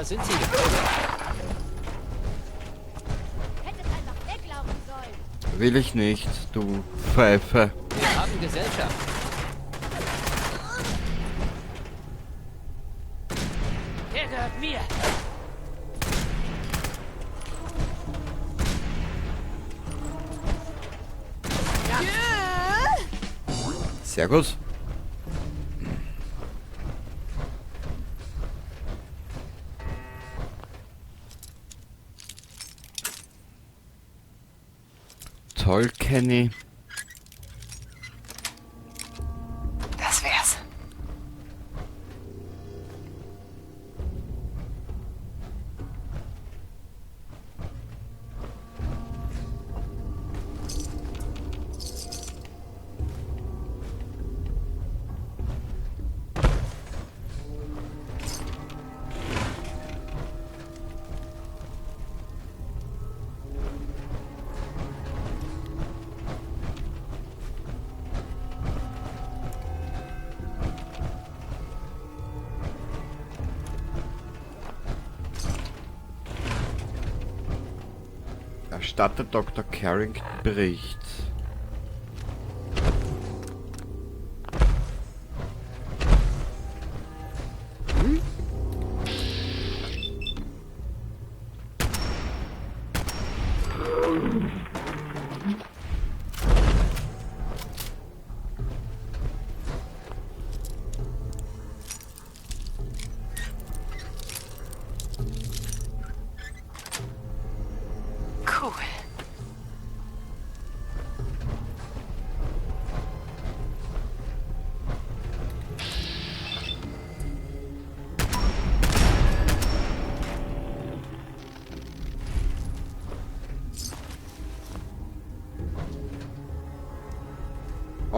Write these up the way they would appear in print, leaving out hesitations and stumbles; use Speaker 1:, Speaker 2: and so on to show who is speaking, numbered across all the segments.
Speaker 1: sind sie.
Speaker 2: Hättest einfach weglaufen sollen.
Speaker 3: Will ich nicht, du Pfeife.
Speaker 1: Wir haben Gesellschaft.
Speaker 4: Der gehört mir.
Speaker 3: Sehr gut. Toll, Kenny.
Speaker 4: Das wär's.
Speaker 3: Erstattet Dr. Carrington Bericht.
Speaker 4: Cool.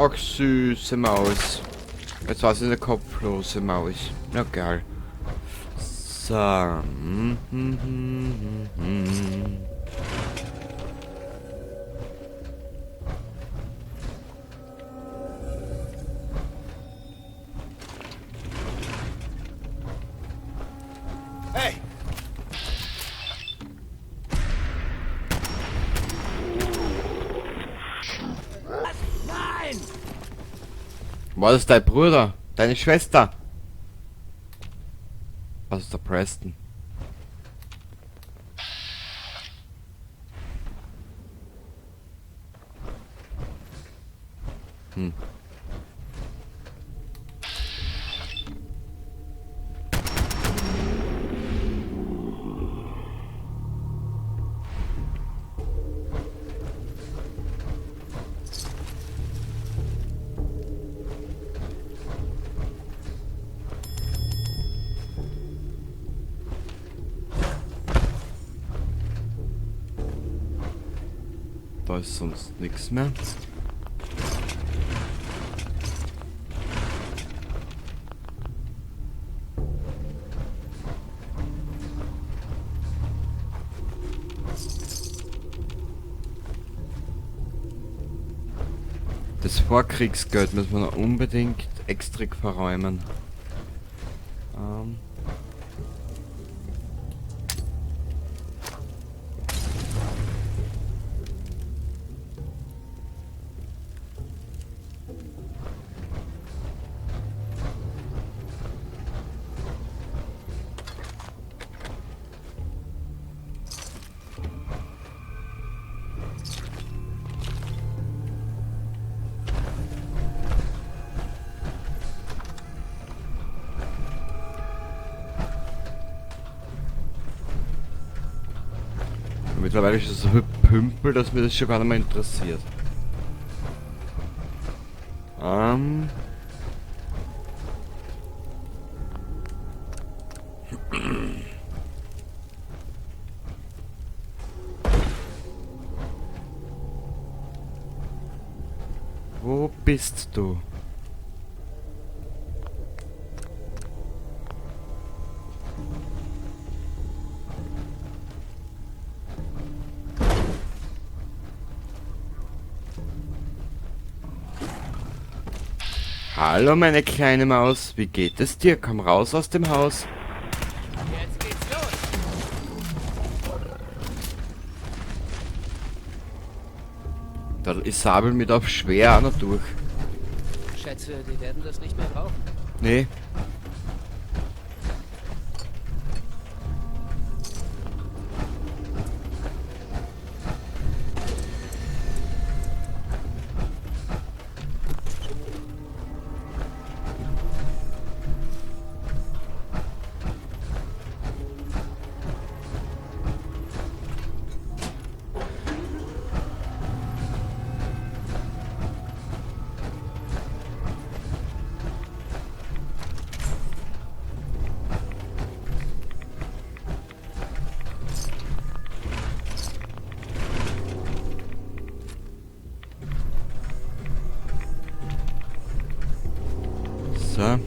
Speaker 3: Ach, süße Maus. Jetzt war sie eine kopflose Maus. Na geil. So.
Speaker 5: Hey!
Speaker 4: Nein!
Speaker 3: War das dein Bruder? Deine Schwester? Was ist der Preston? Hm. Da ist sonst nichts mehr. Das Vorkriegsgeld müssen wir noch unbedingt extra verräumen. Mittlerweile ist es so viel Pümpel, dass mir das schon gar nicht mehr interessiert. Wo bist du? Hallo meine kleine Maus, wie geht es dir? Komm raus aus dem Haus.
Speaker 4: Jetzt geht's los.
Speaker 3: Da ist Sabel mit auf schwer auch noch durch.
Speaker 1: Schätze, die werden das nicht mehr brauchen.
Speaker 3: Nee. So.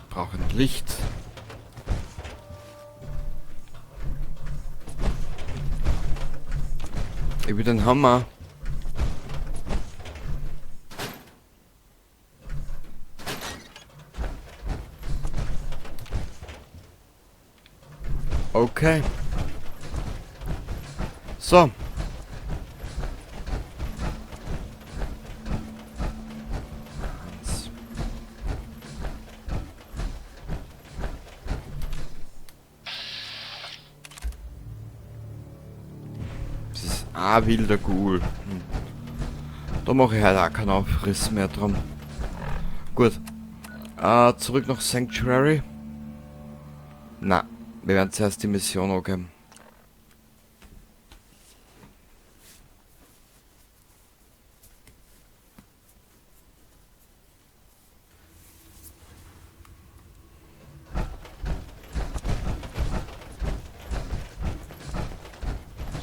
Speaker 3: Brauchen Licht. Über den Hammer. Okay. So. Wilder Ghoul. Da mache ich halt auch keinen Aufriss mehr drum. Gut. Zurück nach Sanctuary. Na, wir werden zuerst die Mission angeben.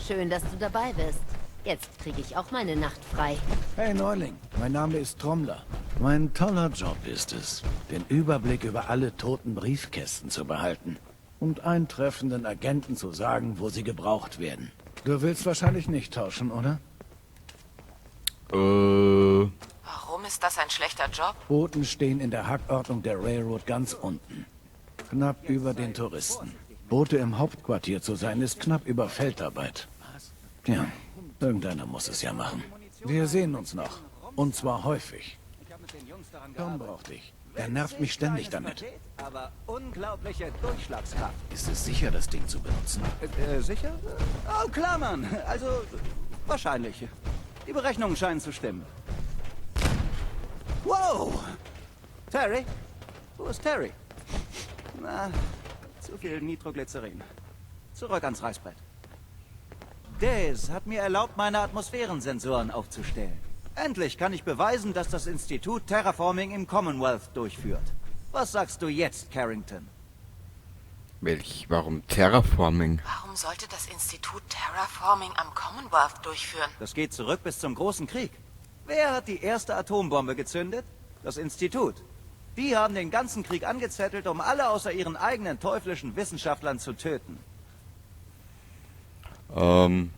Speaker 2: Schön, dass du dabei bist. Jetzt kriege ich auch meine Nacht frei.
Speaker 5: Hey Neuling, mein Name ist Trommler. Mein toller Job ist es, den Überblick über alle toten Briefkästen zu behalten und eintreffenden Agenten zu sagen, wo sie gebraucht werden. Du willst wahrscheinlich nicht tauschen, oder?
Speaker 4: Warum ist das ein schlechter Job?
Speaker 5: Boten stehen in der Hackordnung der Railroad ganz unten. Knapp über den Touristen. Boote im Hauptquartier zu sein, ist knapp über Feldarbeit. Ja, irgendeiner muss es ja machen. Wir sehen uns noch. Und zwar häufig. Tom braucht dich. Er nervt mich ständig damit.
Speaker 6: Aber unglaubliche Durchschlagskraft.
Speaker 5: Ist es sicher, das Ding zu benutzen?
Speaker 6: Sicher? Oh, klar, Mann. Also, wahrscheinlich. Die Berechnungen scheinen zu stimmen. Wow! Terry? Wo ist Terry? Na, zu viel Nitroglycerin. Zurück ans Reißbrett. Dez hat mir erlaubt, meine Atmosphärensensoren aufzustellen. Endlich kann ich beweisen, dass das Institut Terraforming im Commonwealth durchführt. Was sagst du jetzt, Carrington?
Speaker 3: Warum Terraforming?
Speaker 4: Warum sollte das Institut Terraforming am Commonwealth durchführen?
Speaker 6: Das geht zurück bis zum Großen Krieg. Wer hat die erste Atombombe gezündet? Das Institut. Die haben den ganzen Krieg angezettelt, um alle außer ihren eigenen teuflischen Wissenschaftlern zu töten.
Speaker 4: Aber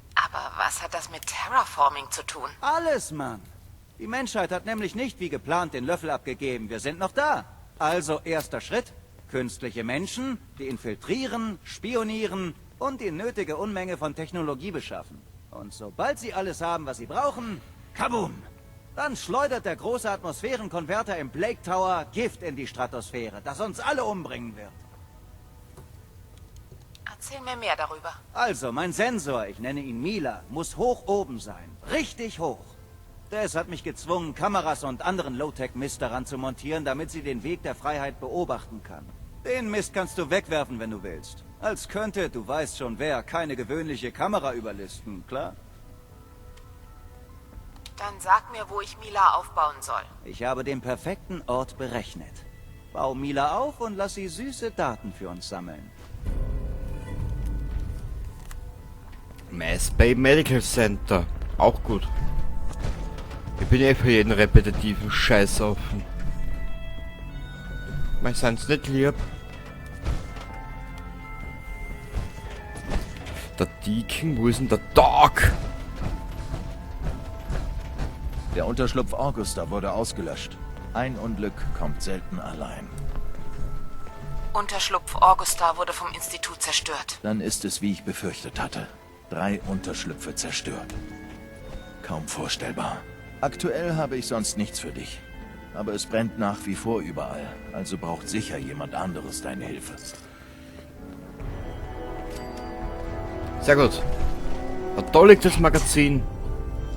Speaker 4: was hat das mit Terraforming zu tun?
Speaker 6: Alles, Mann. Die Menschheit hat nämlich nicht wie geplant den Löffel abgegeben. Wir sind noch da. Also erster Schritt. Künstliche Menschen, die infiltrieren, spionieren und die nötige Unmenge von Technologie beschaffen. Und sobald sie alles haben, was sie brauchen, kaboom! Dann schleudert der große Atmosphärenkonverter im Blake Tower Gift in die Stratosphäre, das uns alle umbringen wird.
Speaker 4: Erzähl mir mehr darüber.
Speaker 6: Also, mein Sensor, ich nenne ihn Mila, muss hoch oben sein. Richtig hoch. Des hat mich gezwungen, Kameras und anderen Low-Tech-Mist daran zu montieren, damit sie den Weg der Freiheit beobachten kann. Den Mist kannst du wegwerfen, wenn du willst. Als könnte, du weißt schon wer, keine gewöhnliche Kamera überlisten, klar?
Speaker 4: Dann sag mir, wo ich Mila aufbauen soll.
Speaker 6: Ich habe den perfekten Ort berechnet. Bau Mila auf und lass sie süße Daten für uns sammeln.
Speaker 3: Mass Bay Medical Center. Auch gut. Ich bin eh für jeden repetitiven Scheiß offen. Mein sind's nicht lieb. Der Deacon, wo ist denn der Dog?
Speaker 7: Der Unterschlupf Augusta wurde ausgelöscht. Ein Unglück kommt selten allein.
Speaker 4: Unterschlupf Augusta wurde vom Institut zerstört.
Speaker 7: Dann ist es, wie ich befürchtet hatte. 3 Unterschlüpfe zerstört. Kaum vorstellbar. Aktuell habe ich sonst nichts für dich. Aber es brennt nach wie vor überall. Also braucht sicher jemand anderes deine Hilfe.
Speaker 3: Sehr gut. Ein tolles Magazin.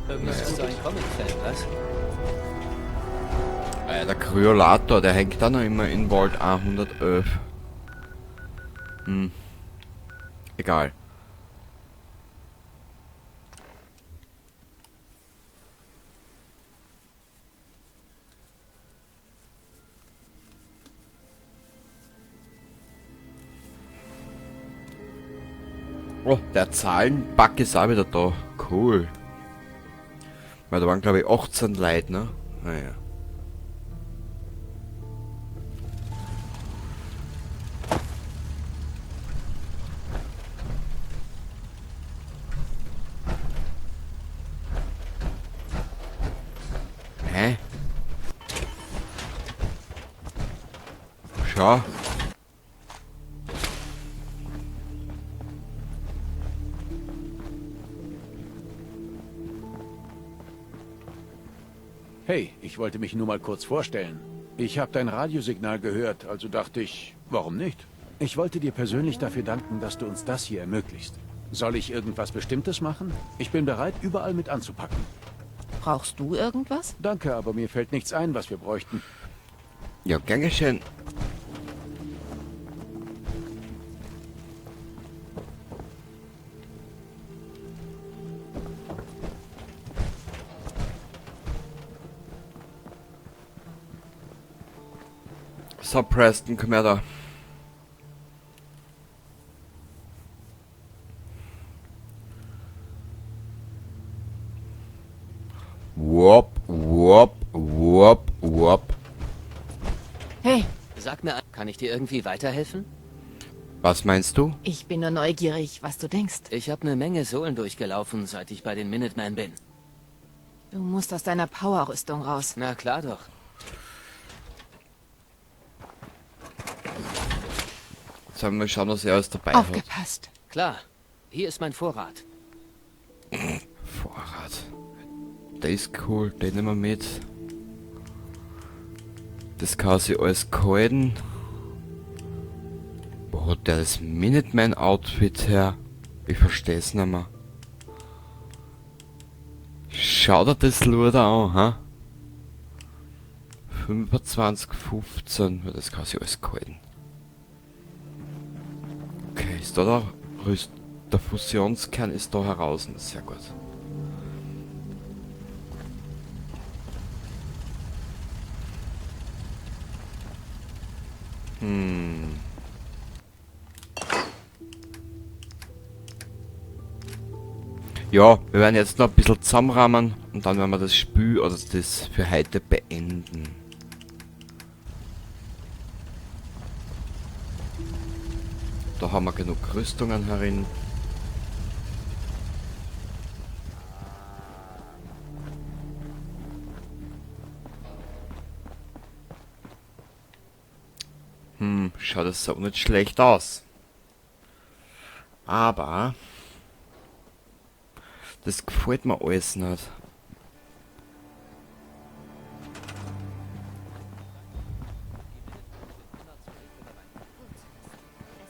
Speaker 1: Irgendwas ist so ein Comicfeld, was?
Speaker 3: Der Kryolator, der hängt da noch immer in Vault 111. Egal. Oh, der Zahlenbug ist auch wieder da. Cool. Weil da waren glaube ich 18 Leute, ne? Naja. Hä? Schau.
Speaker 5: Hey, ich wollte mich nur mal kurz vorstellen. Ich habe dein Radiosignal gehört, also dachte ich, warum nicht? Ich wollte dir persönlich dafür danken, dass du uns das hier ermöglicht. Soll ich irgendwas Bestimmtes machen? Ich bin bereit, überall mit anzupacken.
Speaker 8: Brauchst du irgendwas?
Speaker 5: Danke, aber mir fällt nichts ein, was wir bräuchten.
Speaker 3: Ja, gern geschehen. So, Preston, komm her da. Wop, wop, wop, wop.
Speaker 8: Hey,
Speaker 1: Sag mir, kann ich dir irgendwie weiterhelfen?
Speaker 3: Was meinst du?
Speaker 8: ich bin nur neugierig, was du denkst.
Speaker 1: Ich habe eine Menge Sohlen durchgelaufen, seit ich bei den Minutemen bin.
Speaker 8: Du musst aus deiner Powerrüstung raus.
Speaker 1: Na klar doch.
Speaker 3: Sollen wir mal schauen, was er alles dabei hat.
Speaker 8: Aufgepasst.
Speaker 1: Klar. Hier ist mein Vorrat.
Speaker 3: Vorrat. Der ist cool, den nehmen wir mit. Das kann sie alles kalten. Wo hat der das Minuteman-Outfit her? Ich versteh's nicht mehr. Schau dir das Luder an, ha? 25,15. Ja, das kann sie alles kalten. Okay, ist da der Fusionskern ist da heraus. Sehr gut. Ja, wir werden jetzt noch ein bisschen zusammenrahmen und dann werden wir das Spiel oder das für heute beenden. Da haben wir genug Rüstungen herin. Schaut das so nicht schlecht aus. Aber das gefällt mir alles nicht.
Speaker 2: Es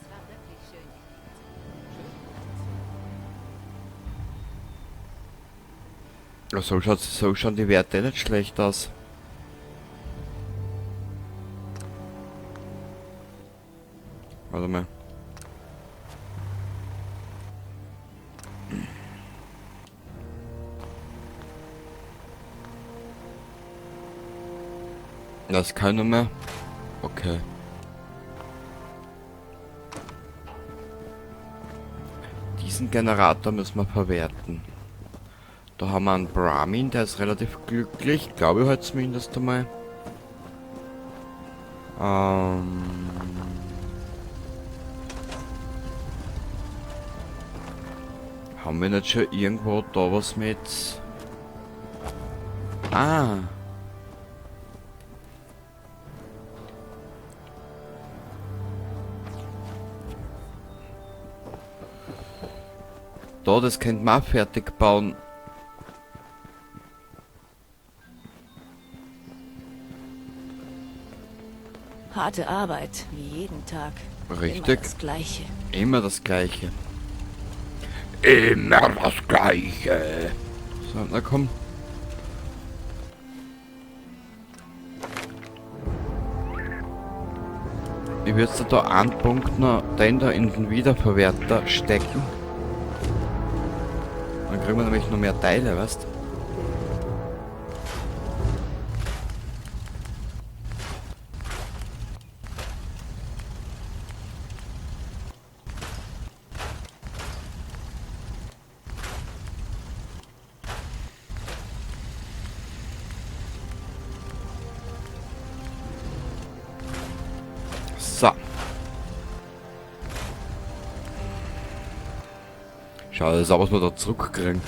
Speaker 2: war wirklich schön.
Speaker 3: Ja, so schauen die Werte nicht schlecht aus. Warte mal. Das ist keiner mehr. Okay. Diesen Generator müssen wir verwerten. Da haben wir einen Brahmin, der ist relativ glücklich. Glaube ich halt zumindest einmal. Haben wir nicht schon irgendwo da was mit... Ah. Da, das könnte man auch fertig bauen.
Speaker 8: Harte Arbeit, wie jeden Tag.
Speaker 3: Richtig.
Speaker 8: Immer das Gleiche.
Speaker 3: Immer das Gleiche. Immer das Gleiche. So, na komm. Ich würde da einen Punkt noch den da in den Wiederverwerter stecken. Dann kriegen wir nämlich noch mehr Teile, weißt du? So. Schau, das ist auch, was wir da zurückkriegen.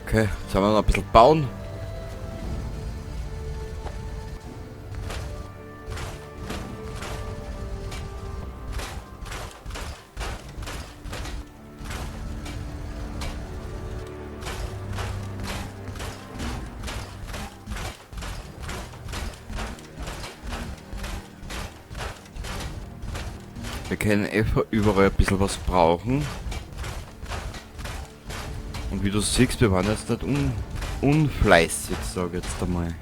Speaker 3: Okay, jetzt haben wir noch ein bisschen bauen. Wir können einfach überall ein bisschen was brauchen. Und wie du siehst, wir waren jetzt nicht unfleißig, sag ich jetzt einmal.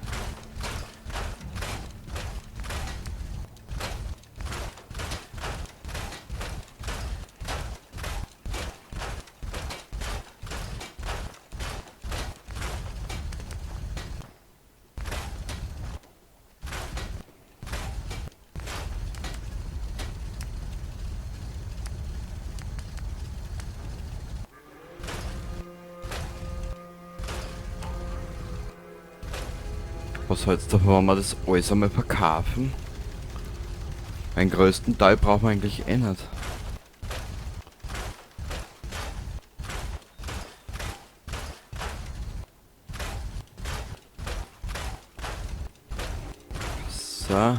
Speaker 3: Was hältst du davon, wenn wir das alles einmal verkaufen? Den größten Teil brauchen wir eigentlich eh nicht. So.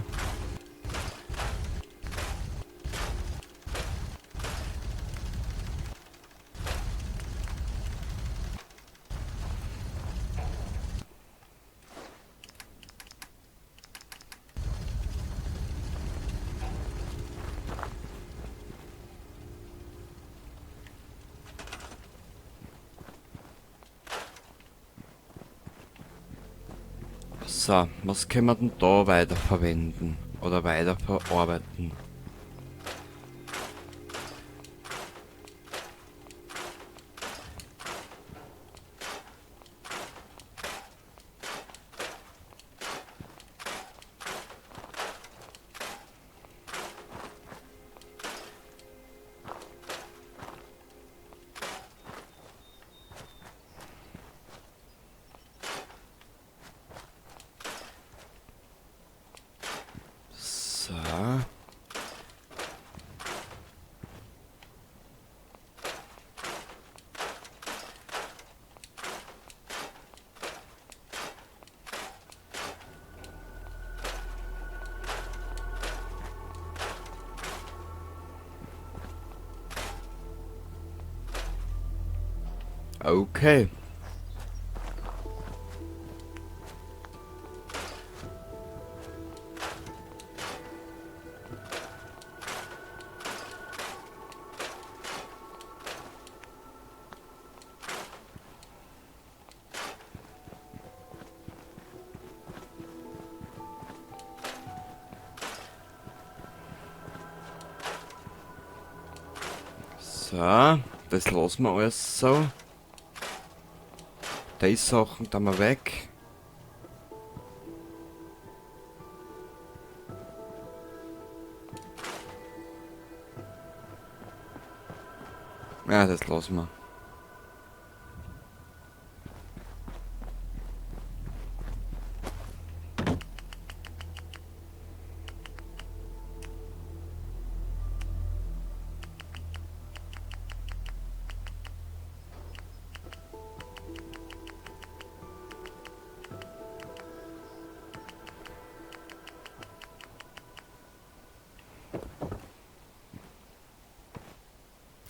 Speaker 3: So, was können wir denn da weiter verwenden oder weiter verarbeiten? So. Okay. So, das lassen wir alles so. Die Sachen da mal weg. Ja, das lassen wir.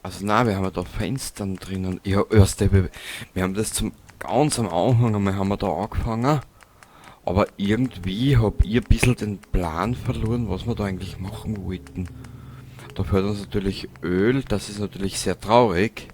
Speaker 3: Also nein, wir haben ja da Fenstern drinnen. Ja, wir haben das ganz am Anfang einmal haben wir da angefangen. Aber irgendwie hab ich ein bisschen den Plan verloren, was wir da eigentlich machen wollten. Da fehlt uns natürlich Öl, das ist natürlich sehr traurig.